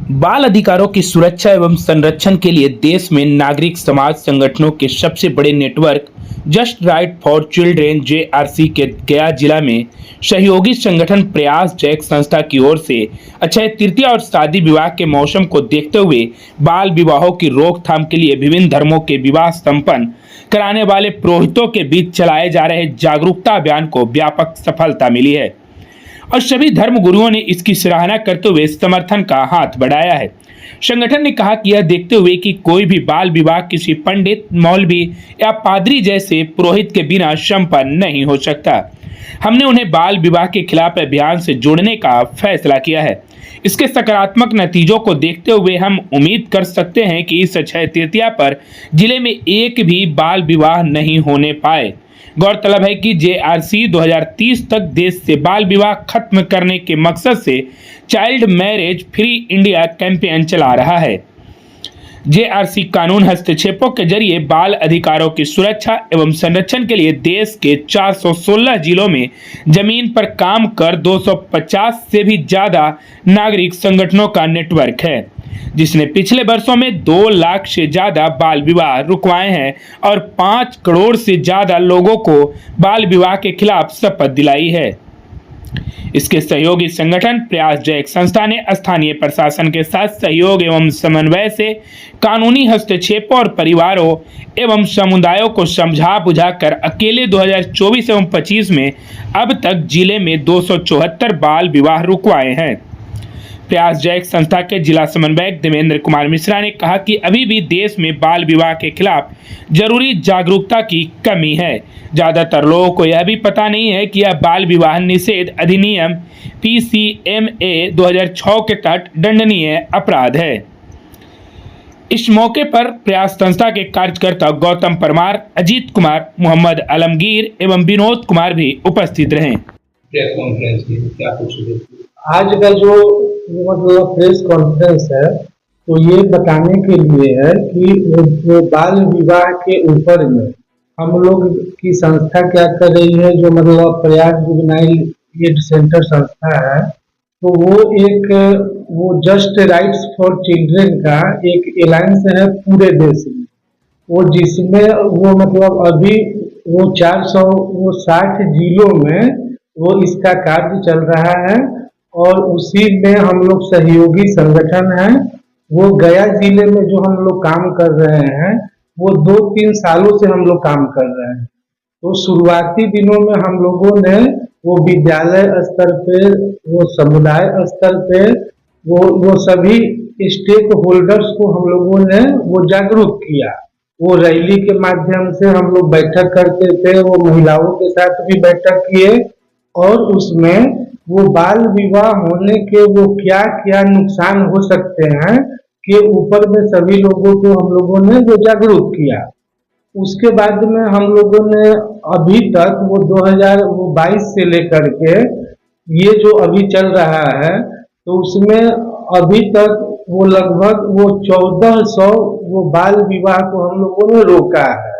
बाल अधिकारों की सुरक्षा एवं संरक्षण के लिए देश में नागरिक समाज संगठनों के सबसे बड़े network just right for children JRC के गया जिला में सहयोगी संगठन प्रयास जैक संस्था की ओर से अक्षय तृतीया और शादी विवाह के मौसम को देखते हुए बाल विवाहों की रोकथाम के लिए विभिन्न धर्मों के विवाह संपन्न कराने वाले पुरोहितों के बीच चलाए जा रहे जागरूकता अभियान को व्यापक सफलता मिली है और सभी धर्म गुरुओं ने इसकी सराहना करते हुए समर्थन का हाथ बढ़ाया है। संगठन ने कहा कि यह देखते हुए कि कोई भी बाल विवाह किसी पंडित, मौलवी या पादरी जैसे पुरोहित के बिना संपन्न नहीं हो सकता, हमने उन्हें बाल विवाह के खिलाफ अभियान से जोड़ने का फैसला किया है। इसके सकारात्मक नतीजों को देखते हुए हम उम्मीद कर सकते हैं कि इस अक्षय तृतीया पर जिले में एक भी बाल विवाह नहीं होने पाए। गौरतलब है कि जेआरसी 2030 तक देश से बाल विवाह खत्म करने के मकसद से child marriage free India campaign चला रहा है। जेआरसी कानून हस्तक्षेपों के जरिए बाल अधिकारों की सुरक्षा एवं संरक्षण के लिए देश के 416 जिलों में जमीन पर काम कर 250 से भी ज्यादा नागरिक संगठनों का नेटवर्क है, जिसने पिछले वर्षों में 2 लाख से ज्यादा बाल विवाह रुकवाए हैं और 5 करोड़ से ज्यादा लोगों को बाल विवाह के खिलाफ शपथ दिलाई है। इसके सहयोगी संगठन प्रयास जैक संस्था ने स्थानीय प्रशासन के साथ सहयोग एवं समन्वय से कानूनी हस्तक्षेपों और परिवारों एवं समुदायों को समझा बुझाकर अकेले 2024 एवं 25 में अब तक जिले में 274 बाल विवाह रुकवाए हैं। प्रयास जैक संस्था के जिला समन्वयक देवेंद्र कुमार मिश्रा ने कहा कि अभी भी देश में बाल विवाह के खिलाफ जरूरी जागरूकता की कमी है। ज्यादातर लोगों को यह भी पता नहीं है कि यह बाल विवाह निषेध अधिनियम PCMA 2006 के तहत दंडनीय अपराध है। इस मौके पर प्रयास संस्था के कार्यकर्ता गौतम परमार, अजीत कुमार, मोहम्मद आलमगीर एवं विनोद कुमार भी उपस्थित रहे। प्रेस कॉन्फ्रेंस की क्या पूछोगे? आज का जो मतलब प्रेस कॉन्फ्रेंस है तो ये बताने के लिए है कि जो बाल विवाह के ऊपर में हम लोग की संस्था क्या कर रही है, जो मतलब प्रयास जुवेनाइल एड सेंटर संस्था है, तो वो जस्ट राइट्स फॉर चिल्ड्रेन का एक एलायंस है पूरे देश में, वो जिसमें वो मतलब अभी वो 460 जिलों में वो इसका कार्य चल रहा है और उसी में हम लोग सहयोगी संगठन हैं। वो गया जिले में जो हम लोग काम कर रहे हैं वो 2-3 सालों से हम लोग काम कर रहे हैं। तो शुरुआती दिनों में हम लोगों ने वो विद्यालय स्तर पे, वो समुदाय स्तर पे, वो सभी स्टेक होल्डर्स को हम लोगों ने वो जागरूक किया। वो रैली के माध्यम से हम लोग बैठक करते थे, वो महिलाओं के साथ भी बैठक किए और उसमें वो बाल विवाह होने के वो क्या क्या नुकसान हो सकते हैं के ऊपर में सभी लोगों को हम लोगों ने वो जागरूक किया। उसके बाद में हम लोगों ने अभी तक वो 2022 से लेकर के ये जो अभी चल रहा है तो उसमें अभी तक वो लगभग वो 1400 वो बाल विवाह को हम लोगों ने रोका है।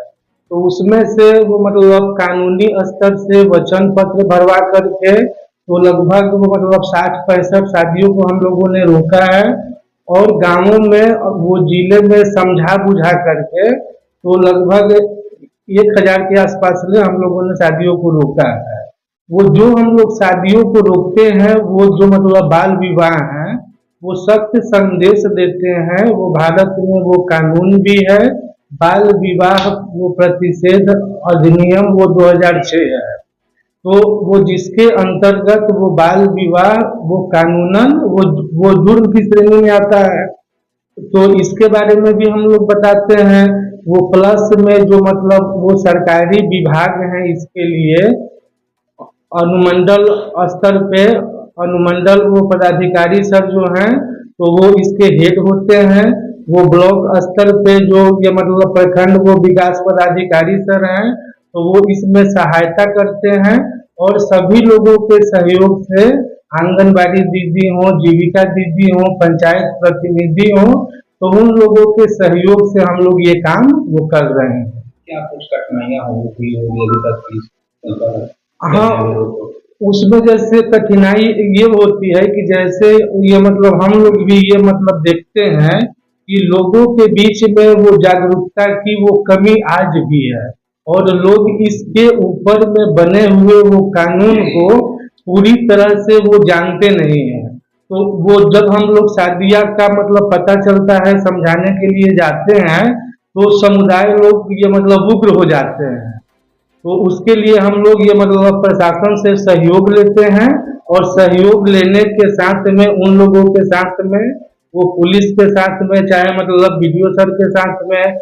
तो उसमें से वो मतलब कानूनी स्तर से वचन पत्र भरवा करके तो लगभग वो मतलब 60-65 शादियों को हम लोगों ने रोका है और गांवों में वो जिले में समझा बुझा करके तो लगभग 1000 के आसपास में हम लोगों ने शादियों को रोका है। वो जो हम लोग शादियों को रोकते हैं वो जो मतलब बाल विवाह हैं वो सख्त संदेश देते हैं। वो भारत में वो कानून भी है, बाल विवाह वो प्रतिषेध अधिनियम वो 2006 है, तो वो जिसके अंतर्गत वो बाल विवाह वो कानूनन वो जुर्म की श्रेणी में आता है। तो इसके बारे में भी हम लोग बताते हैं। वो प्लस में जो मतलब वो सरकारी विभाग हैं इसके लिए अनुमंडल स्तर पे अनुमंडल वो पदाधिकारी सर जो हैं तो वो इसके हेड होते हैं। वो ब्लॉक स्तर पे जो ये मतलब प्रखंड वो विकास पदाधिकारी सर हैं तो वो इसमें सहायता करते हैं और सभी लोगों के सहयोग से आंगनबाड़ी दीदी हो, जीविका दीदी हो, पंचायत प्रतिनिधि हो, तो उन लोगों के सहयोग से हम लोग ये काम वो कर रहे हैं। क्या कुछ कठिनाइयाँ होगी अभी तक? हाँ, उसमें जैसे कठिनाई ये होती है कि जैसे ये मतलब हम लोग भी ये मतलब देखते हैं कि लोगों के बीच में वो जागरूकता की वो कमी आज भी है, और लोग इसके ऊपर में बने हुए वो कानून को पूरी तरह से वो जानते नहीं हैं। तो वो जब हम लोग शादिया का मतलब पता चलता है, समझाने के लिए जाते हैं, तो समुदाय लोग ये मतलब उग्र हो जाते हैं। तो उसके लिए हम लोग ये मतलब प्रशासन से सहयोग लेते हैं, और सहयोग लेने के साथ में उन लोगों के साथ में, वो पुलिस के साथ में, चाहे मतलब बीडीओ सर के साथ में,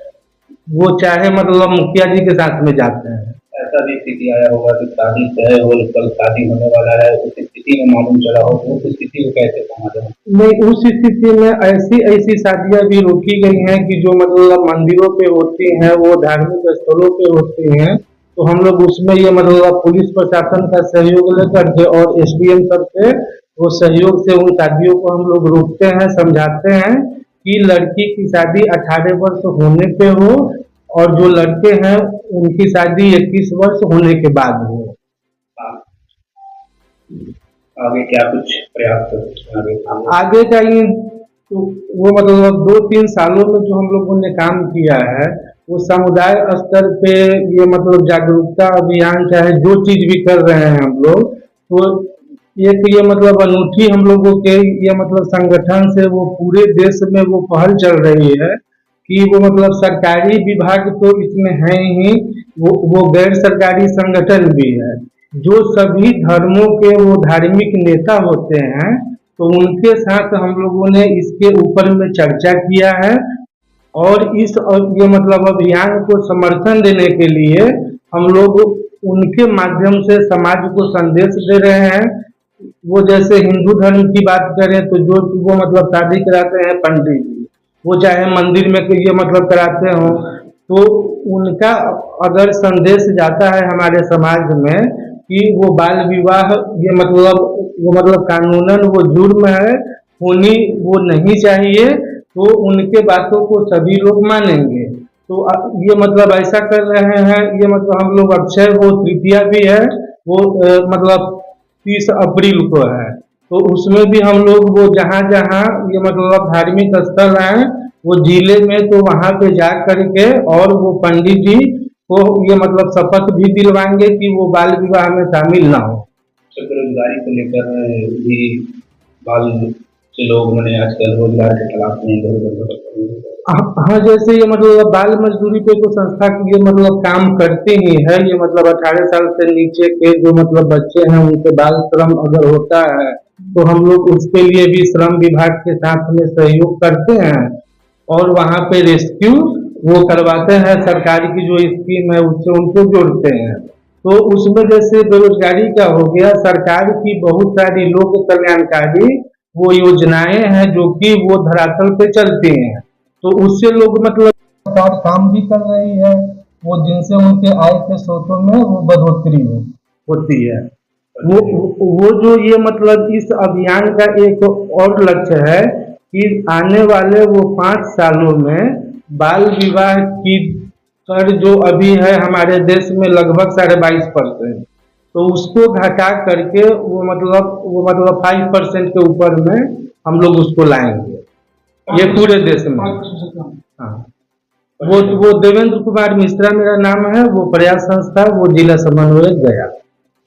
वो चाहे मतलब मुखिया जी के साथ में जाते हैं। ऐसा भी स्थिति आया होगा कि शादी तय हो, कल शादी होने वाला है, उस स्थिति में मालूम चला हो, तो उस स्थिति को कैसे संभालें? नहीं, उस स्थिति में ऐसी ऐसी शादियां भी रोकी गई हैं कि जो मतलब मंदिरों पे होती हैं, वो धार्मिक स्थलों पे होती हैं। तो हम लोग उसमें ये मतलब पुलिस प्रशासन का सहयोग लेकर के और एसडीएम सर से वो सहयोग से उन शादियों को हम लोग रोकते हैं, समझाते हैं कि लड़की की शादी 18 वर्ष होने पे हो, और जो लड़के हैं उनकी शादी 21 वर्ष होने के बाद हो। आगे क्या कुछ प्रयास आगे का ये तो वो मतलब 2-3 सालों में जो हम लोगों ने काम किया है, वो समुदाय स्तर पे ये मतलब जागरूकता अभियान, चाहे जो चीज भी कर रहे हैं हम लोग, तो एक ये मतलब अनूठी हम लोगों के ये मतलब संगठन से वो पूरे देश में वो पहल चल रही है कि वो मतलब सरकारी विभाग तो इसमें है ही, वो गैर सरकारी संगठन भी है, जो सभी धर्मों के वो धार्मिक नेता होते हैं। तो उनके साथ हम लोगों ने इसके ऊपर में चर्चा किया है, और इस ये मतलब अभियान को समर्थन देने के लिए हम लोग उनके माध्यम से समाज को संदेश दे रहे हैं। वो जैसे हिंदू धर्म की बात करें तो जो वो मतलब शादी कराते हैं पंडित जी, वो चाहे मंदिर में ये मतलब कराते हो, तो उनका अगर संदेश जाता है हमारे समाज में कि वो बाल विवाह ये मतलब कानूनन वो जुर्म है, होनी वो नहीं चाहिए, तो उनके बातों को सभी लोग मानेंगे। तो ये मतलब ऐसा कर रहे हैं, ये मतलब हम लोग अक्षय वो तृतीया भी है, वो मतलब 30 अप्रैल को है, तो उसमें भी हम लोग वो जहाँ जहाँ ये मतलब धार्मिक स्थल हैं वो जिले में, तो वहाँ पे जा करके और वो पंडित जी को ये मतलब शपथ भी दिलवाएंगे कि वो बाल विवाह में शामिल ना हो। बेरोजगारी को लेकर भी बाल से लोग मैंने आजकल रोजगार के खिलाफ नहीं। हाँ, जैसे ये मतलब बाल मजदूरी पे तो संस्था की ये मतलब काम करती ही है। ये मतलब 18 साल से नीचे के जो मतलब बच्चे हैं उनके बाल श्रम अगर होता है तो हम लोग उसके लिए भी श्रम विभाग के साथ में सहयोग करते हैं, और वहाँ पे रेस्क्यू वो करवाते हैं। सरकार की जो स्कीम है उससे उनको जोड़ते हैं। तो उसमें जैसे बेरोजगारी का हो गया, सरकार की बहुत सारी लोक कल्याणकारी वो योजनाएं हैं जो कि वो धरातल पे चलती हैं, तो उससे लोग मतलब सरकार काम भी कर रही है, वो जिनसे उनके आय के स्रोतों में वो बढ़ोतरी होती है। वो जो ये मतलब इस अभियान का एक और लक्ष्य है कि आने वाले वो 5 सालों में बाल विवाह की दर जो अभी है हमारे देश में लगभग 22.5%, तो उसको घटा करके वो मतलब 5% के ऊपर में हम लोग उसको लाएंगे, ये पूरे देश में। हाँ, वो देवेंद्र कुमार मिश्रा मेरा नाम है, वो प्रयास संस्था, वो जिला समन्वयक गया।